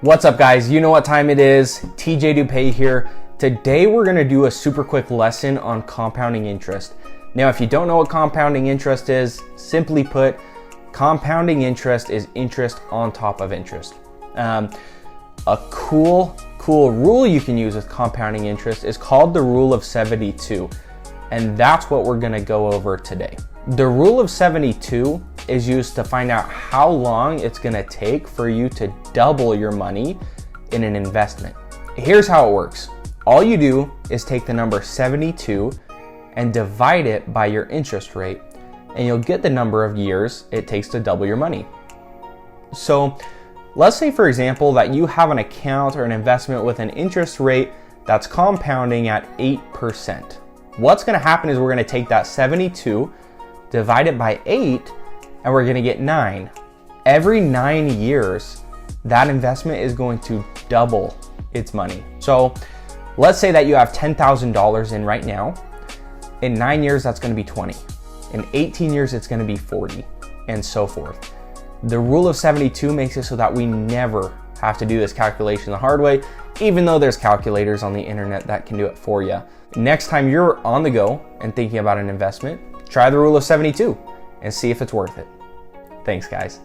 What's up, guys? You know what time it is. TJ DuPaix here. Today we're going to do a super quick lesson on compounding interest. Now, if you don't know what compounding interest is, simply put, compounding interest is interest on top of interest. A cool rule you can use with compounding interest is called the rule of 72, and that's what we're going to go over today. The rule of 72 is used to find out how long it's going to take for you to double your money in an investment. Here's how it works. All you do is take the number 72 and divide it by your interest rate, and you'll get the number of years it takes to double your money. So let's say, for example, that you have an account or an investment with an interest rate that's compounding at 8%. What's going to happen is we're going to take that 72, divide it by 8, and we're going to get 9. Every 9 years, that investment is going to double its money. So let's say that you have $10,000 in right now. In 9 years, that's going to be 20. In 18 years, it's going to be 40, and so forth. The rule of 72 makes it so that we never have to do this calculation the hard way, even though there's calculators on the internet that can do it for you. Next time you're on the go and thinking about an investment, try the rule of 72 and see if it's worth it. Thanks, guys.